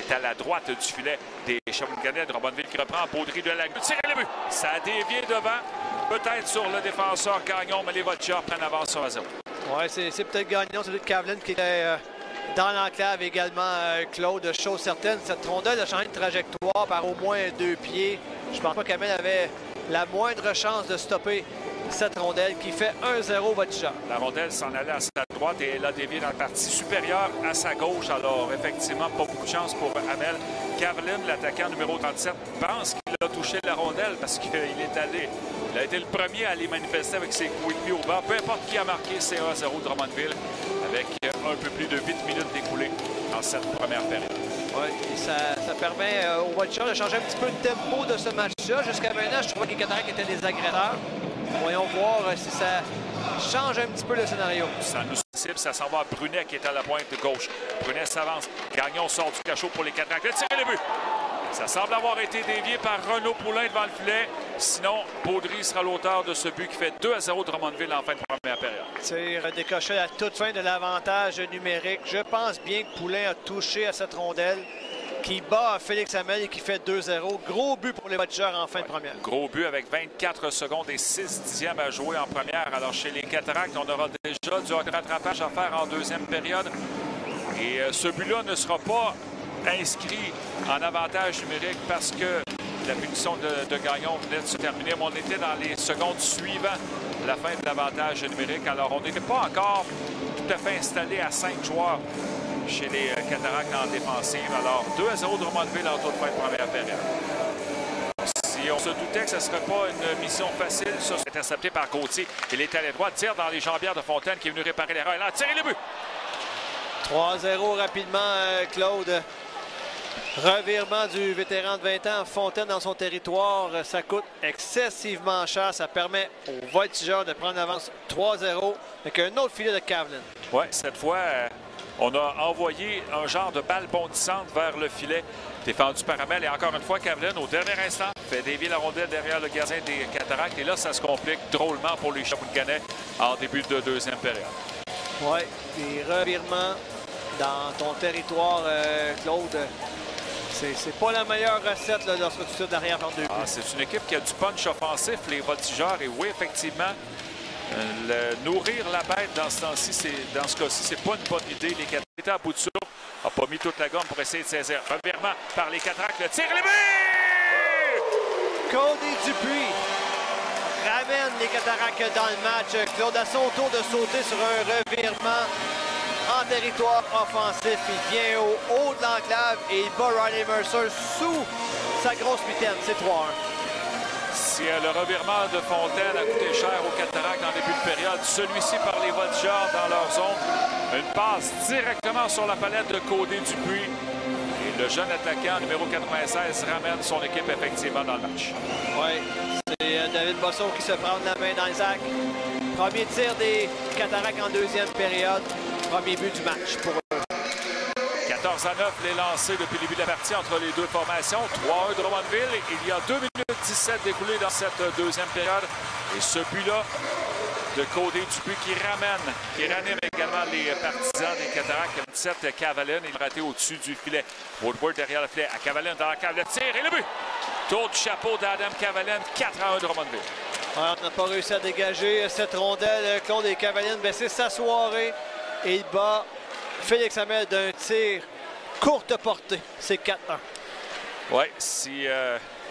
est à la droite du filet des Shawiniganais de Drummondville qui reprend Baudry de la tir et le but. Ça a dévié devant, peut-être sur le défenseur Gagnon, mais les Voltigeurs prennent avance sur 1-0. Oui, c'est peut-être Gagnon, celui de Kavlin qui était dans l'enclave également. Claude, chose certaine, cette rondelle a changé de trajectoire par au moins 2 pieds. Je pense pas qu'Amel avait la moindre chance de stopper cette rondelle qui fait 1-0 Voltigeurs. La rondelle s'en allait à sa droite et elle a dévié dans la partie supérieure à sa gauche. Alors, effectivement, pas beaucoup de chance pour Amel. Kavlin, l'attaquant numéro 37, pense qu'il a touché la rondelle parce qu'il est allé. Il a été le premier à aller manifester avec ses coéquipiers au banc. Peu importe qui a marqué, c'est 1-0 Drummondville avec un peu plus de 8 minutes découlées dans cette première période. Oui, et ça permet aux Voltigeurs de changer un petit peu le tempo de ce match-là. Jusqu'à maintenant, je trouvais que les Cataractes étaient des agresseurs. Voyons voir si ça change un petit peu le scénario. Ça nous cible, ça s'en va à Brunet qui est à la pointe de gauche. Brunet s'avance. Gagnon sort du cachot pour les Cataractes. Le tir et le but! Ça semble avoir été dévié par Renaud Poulain devant le filet. Sinon, Baudry sera l'auteur de ce but qui fait 2-0 Drummondville en fin de première période. Tir décoché à la toute fin de l'avantage numérique. Je pense bien que Poulain a touché à cette rondelle qui bat Félix Hamel et qui fait 2-0. Gros but pour les Voltigeurs en fin de première. Gros but avec 24 secondes et 6 dixièmes à jouer en première. Alors chez les Cataractes, on aura déjà du rattrapage à faire en deuxième période. Et ce but-là ne sera pas inscrit en avantage numérique parce que la punition de Gagnon venait de se terminer. Mais on était dans les secondes suivant la fin de l'avantage numérique. Alors on n'était pas encore tout à fait installé à 5 joueurs chez les Cataractes en défensive. Alors 2-0 Drummondville en toute fin de première période. Si on se doutait que ce ne serait pas une mission facile, ça c'est intercepté par Gauthier. Il est allé droit, tire dans les jambières de Fontaine qui est venu réparer l'erreur. Il a tiré le but. 3-0 rapidement, Claude. Revirement du vétéran de 20 ans, Fontaine dans son territoire. Ça coûte excessivement cher. Ça permet aux Voltigeurs de prendre l'avance 3-0 avec un autre filet de Kavlin. Oui, cette fois, on a envoyé un genre de balle bondissante vers le filet défendu par Hamel. Et encore une fois, Kavlin, au dernier instant, fait dévier la rondelle derrière le gardien des Cataractes. Et là, ça se complique drôlement pour les Shawiniganais en début de deuxième période. Oui, des revirements dans ton territoire, Claude. C'est pas la meilleure recette là, lorsque tu tires derrière par 2 buts. C'est une équipe qui a du punch offensif, les Voltigeurs. Et oui, effectivement, nourrir la bête dans ce temps-ci, dans ce cas-ci, c'est pas une bonne idée. Les Cataractes étaient à bout de souffle, n'ont pas mis toute la gomme pour essayer de saisir. Revirement par les Cataractes, le tir, le but! Cody Dupuis ramène les Cataractes dans le match. Claude a son tour de sauter sur un revirement en territoire offensif. Il vient au haut de l'enclave et il bat Riley Mercer sous sa grosse mitaine. C'est 3-1. Si le revirement de Fontaine a coûté cher aux Cataractes en début de période, celui-ci par les Voltigeurs dans leur zone. Une passe directement sur la palette de Cody Dupuis. Et le jeune attaquant numéro 96 ramène son équipe effectivement dans le match. Oui, c'est David Bosson qui se prend la main dans le sac. Premier tir des Cataractes en deuxième période. Premier but du match pour eux. 14-9 les lancés depuis le début de la partie entre les deux formations. 3-1 Drummondville. Il y a 2 minutes 17 découlées dans cette deuxième période. Et ce but-là de Cody Dupuis qui ranime également les partisans des Cataractes. 17 Kavlin, il a raté au-dessus du filet. Woodward derrière le filet. À Kavlin dans la cave, le tir et le but. Tour du chapeau d'Adam Kavlin. 4-1 Drummondville. Alors, on n'a pas réussi à dégager cette rondelle. Claude et Kavlin, c'est sa soirée. Et il bat Félix Hamel d'un tir courte portée. C'est 4-1. Oui, si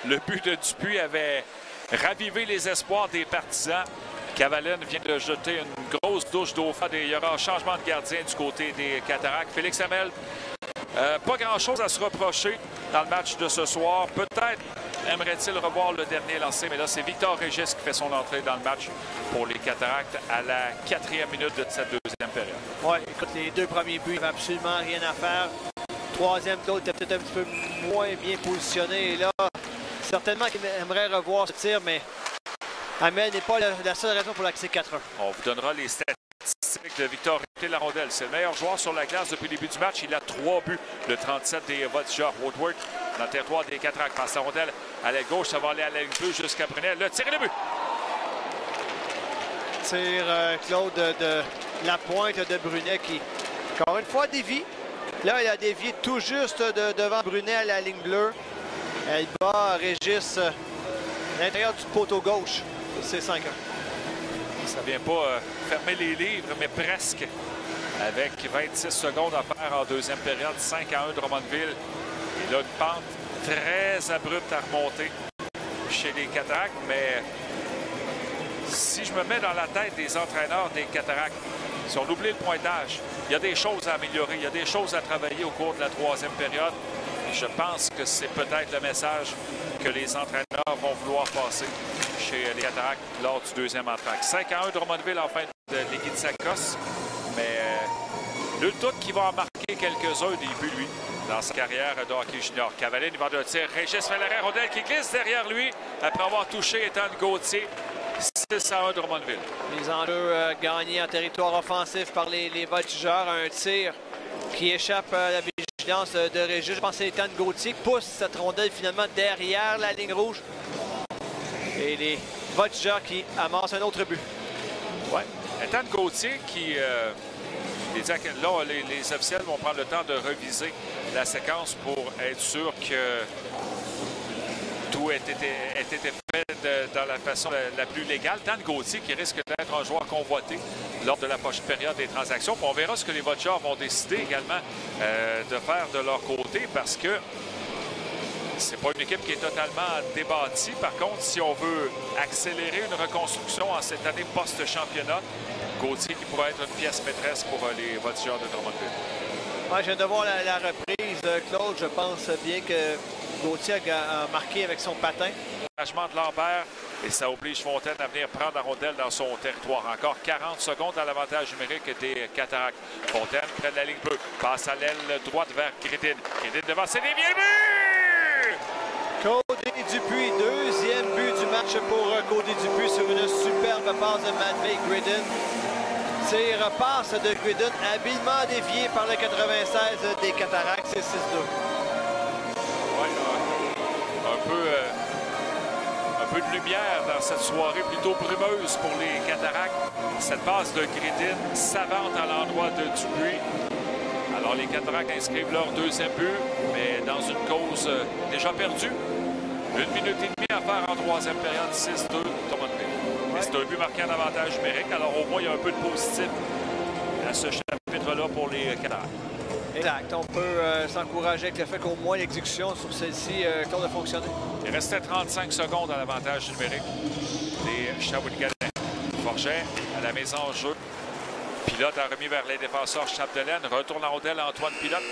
le but de Dupuis avait ravivé les espoirs des partisans, Kavlin vient de jeter une grosse douche d'eau froide et il y aura un changement de gardien du côté des Cataractes. Félix Hamel, pas grand-chose à se reprocher dans le match de ce soir. Peut-être aimerait-il revoir le dernier lancé, mais là, c'est Victor Régis qui fait son entrée dans le match pour les Cataractes à la 4e minute de cette deuxième période. Oui, écoute, les 2 premiers buts, il n'y avait absolument rien à faire. Troisième, Claude était peut-être un petit peu moins bien positionné. Et là, certainement qu'il aimerait revoir ce tir, mais Hamel n'est pas la seule raison pour laquelle c'est 4-1. On vous donnera les statistiques de Victor Larondelle. C'est le meilleur joueur sur la glace depuis le début du match. Il a 3 buts, le 37 des Voltigeurs. Woodward dans le territoire des Cataractes. Passe la rondelle à la gauche, ça va aller à la ligne bleue jusqu'à Brunet. Le tir et le but! Tir, Claude, de la pointe de Brunet qui, encore une fois, dévie. Là, il a dévié tout juste devant Brunet à la ligne bleue. Elle bat Régis à l'intérieur du poteau gauche. C'est 5-1. Ça ne vient pas fermer les livres, mais presque. Avec 26 secondes à faire en deuxième période, 5-1 Drummondville. Et là, une pente très abrupte à remonter chez les Cataractes. Mais si je me mets dans la tête des entraîneurs des Cataractes, si on oublie le pointage, il y a des choses à améliorer, il y a des choses à travailler au cours de la troisième période. Et je pense que c'est peut-être le message que les entraîneurs vont vouloir passer chez les Cataractes lors du deuxième entraque. 5-1 Drummondville en fin de Ligue de Sakos. Mais nul doute qu'il va en marquer quelques-uns des buts, lui, dans sa carrière de hockey junior. Cavaline, il va de tir. Régis fait l'arrêt. Rondelle qui glisse derrière lui après avoir touché Ethan Gauthier. 6-1 Drummondville. Les enjeux gagnés en territoire offensif par les voltigeurs. Un tir qui échappe à la vigilance de Régis. Je pense que c'est Ethan Gauthier qui pousse cette rondelle finalement derrière la ligne rouge. Et les voltigeurs qui amassent un autre but. Ouais. Ethan Gauthier qui... là, les officiels vont prendre le temps de reviser la séquence pour être sûr que tout ait été fait dans la façon la plus légale. Ethan Gauthier qui risque d'être un joueur convoité lors de la prochaine période des transactions. Puis on verra ce que les Voltigeurs vont décider également de faire de leur côté parce que c'est pas une équipe qui est totalement débattie. Par contre, si on veut accélérer une reconstruction en cette année post-championnat, Gauthier qui pourrait être une pièce maîtresse pour les Voltigeurs de Drummondville. Ouais, je viens de voir la reprise, Claude. Je pense bien que Gauthier a marqué avec son patin. Engagement de Lambert et ça oblige Fontaine à venir prendre la rondelle dans son territoire. Encore 40 secondes à l'avantage numérique des Cataractes. Fontaine près de la ligne bleue. Passe à l'aile droite vers Gridin. Gridin devant, c'est des vieux buts! Cody Dupuis, deuxième but du match pour Cody Dupuis sur une superbe passe de Matvei Gridin. Tir passe de Gridin, habilement dévié par le 96 des Cataractes, c'est 6-2. Oui, un peu de lumière dans cette soirée plutôt brumeuse pour les Cataractes. Cette passe de Gridin savante à l'endroit de Dupuis. Alors les Cataractes inscrivent leur deuxième but, mais dans une cause déjà perdue. 1 minute et demie à faire en troisième période, 6-2 Drummondville. Ouais. C'est un but marqué en avantage numérique, alors au moins il y a un peu de positif à ce chapitre-là pour les Cataractes. Exact. On peut s'encourager avec le fait qu'au moins l'exécution sur celle-ci a fonctionné. Il restait 35 secondes à l'avantage numérique des Shawiniganais. Forget à la mise en jeu. Pilote a remis vers les défenseurs Chapdelaine. Retourne en rondelle Antoine Pilote.